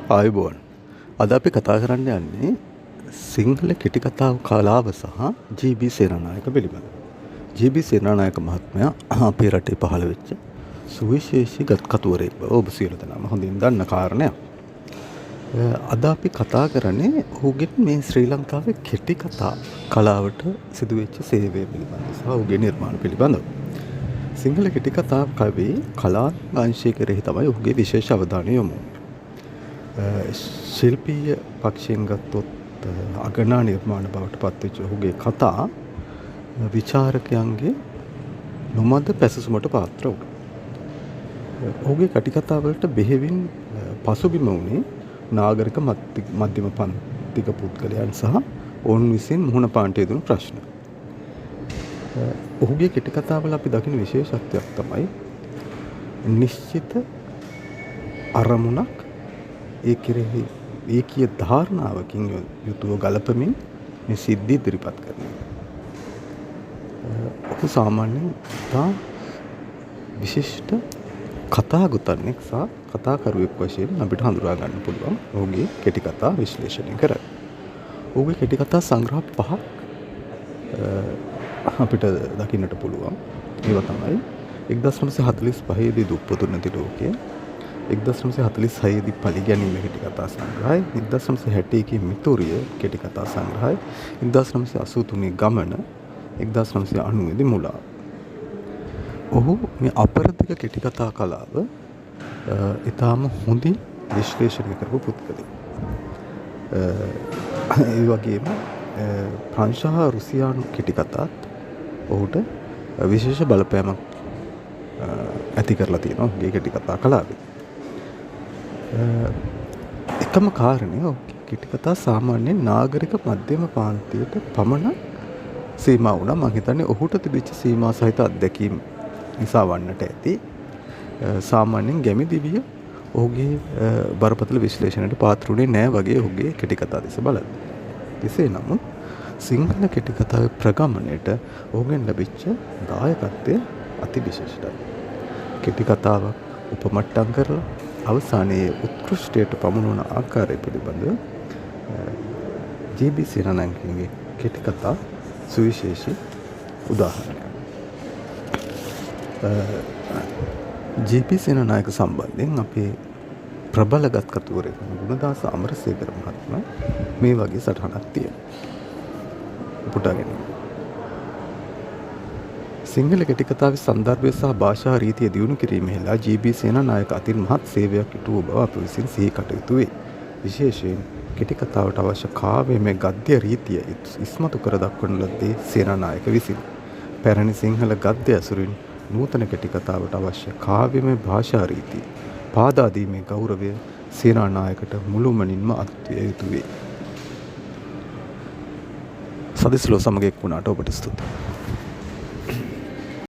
ආයුබෝවන්. අද අපි කතා කරන්න යන්නේ සිංහල කෙටි කතා කලාව සහ ජී.බී. සේනානායක පිළිබඳව. ජී.බී. සේනානායක මහත්මයා අපේ රටේ පහළ වෙච්ච සුවිශේෂී කතුවරයෙක් බව ඔබ සියලු දෙනාම හොඳින් දන්න කාරණයක්. අද අපි කතා කරන්නේ ඔහුගේ මේ ශ්‍රී ලංකාවේ කෙටි කතා කලාවට සිදුවෙච්ච සේවය පිළිබඳව සහ ඔහුගේ නිර්මාණ පිළිබඳව. සිංහල කෙටි කතා කවි කලාංශය කෙරෙහි තමයි ඔහුගේ විශේෂ අවධානය යොමු. ශිල්පීය පක්ෂයෙන් ගත්තොත් අගනා නිර්මාණ බවට පත්වෙච්ච ඔහුගේ කතා විචාරකයන්ගේ නොමද පැසසුමට පාත්‍ර වුණා. ඔහුගේ කටිකතාවලට බෙහෙවින් පසුබිම වුණේ නාගරික මධ්‍යම පන්තික පුද්ගලයන් සහ ඔවුන් විසින් මුහුණ පාන්නට යෙදුණු ප්‍රශ්න. ඔහුගේ කෙටිකතාවල අපි දකින විශේෂත්වයක් තමයි නිශ්චිත අරමුණක් ඒ කෙරෙහි ඒකීය ධාරණාවකින් යුතුව ගලපමින් මේ සිද්ධි ඉදිරිපත් කරනවා. ඔහු සාමාන්‍යයෙන් ඉතා විශිෂ්ට කතාගුතන්නෙක් සහ කතාකරුවෙක් වශයෙන් අපිට හඳුනා ගන්න පුළුවන් ඔහුගේ කෙටි කතා විශ්ලේෂණය කරලා. ඔහුගේ කෙටි කතා සංග්‍රහ 5ක් අපිට දකින්නට පුළුවන්. ඒවා තමයි 1945 දී දුප්පතුන් නැති ලෝකය, 1946 දී පරිගැනීම කෙටි කතා සංග්‍රහය, 1961 මිතුරිය කෙටි කතා සංග්‍රහය, 1983 ගමන, 1990 දී මුලා. ඔහු මේ අපරදිග කෙටි කතා කලාව ඊටාම හොඳින් විශ්ලේෂණය කරපු පුද්ගලෙක්. ඒ වගේම ප්‍රංශ හා රුසියානු කෙටි කතාත් ඔහුට විශේෂ බලපෑමක් ඇති කරලා තියෙනවා ඔහුගේ කෙටි කතා කලාවේ. එකම කාරණය ඔහුගේ කෙටි කතා සාමාන්‍යයෙන් නාගරික මධ්‍යම පාන්තියට පමණ සීමා වුණා. මම හිතන්නේ ඔහුට තිබිච්ච සීමා සහිත අත්දැකීම් නිසා වන්නට ඇති. සාමාන්‍යයෙන් ගැමි දිවිය ඔහුගේ බරපතල විශ්ලේෂණයට පාත්‍රුනේ නෑ වගේ ඔහුගේ කෙටි කතා දෙස බලද්දී. කෙසේ නමුත් සිංහල කෙටි කතාවේ ප්‍රගමණයට ඔහුගෙන් ලැබිච්ච දායකත්වය අති විශේෂයි. කෙටි කතාවක් උපමට්ටම් කරලා අවසානයේ උත්කෘෂ්ඨයට පමුණුවන ආකාරය පිළිබඳව ජී.බී. සේනානායකගේ කෙටි කතා සුවිශේෂී උදාහරණයක්. ජී.බී. සේනානායක සම්බන්ධයෙන් අපේ ප්‍රබලගත් කතුවරයෙක් ගුණදාස අමරසේකර මහත්මයා මේ වගේ සටහනක් තියෙනවා. උපුටා ගැනීම. සිංහල කෙටි කතාවේ සන්දර්භය සහ භාෂා රීතිය දියුණු කිරීමෙහිලා ජී.බී. සේනානායක අතින් මහත් සේවයක් ඉටු බව අප විසින් සිහි කටයුතු වේ. විශේෂයෙන් කෙටි කතාවට අවශ්‍ය කාව්‍යමය ගද්‍ය රීතිය ඉස්මතු කර දක්වන ලද්දේ සේනානායක විසින්. පැරණි සිංහල ගද්‍ය ඇසුරින් නූතන කෙටි කතාවට අවශ්‍ය කාව්‍යමය භාෂා රීතිය පාදා දීමේ ගෞරවය සේනානායකට මුළුමනින්ම අත්විය යුතු වේ. සදිස්ලෝ සමග එක් වුණාට ඔබට ස්තුතියි.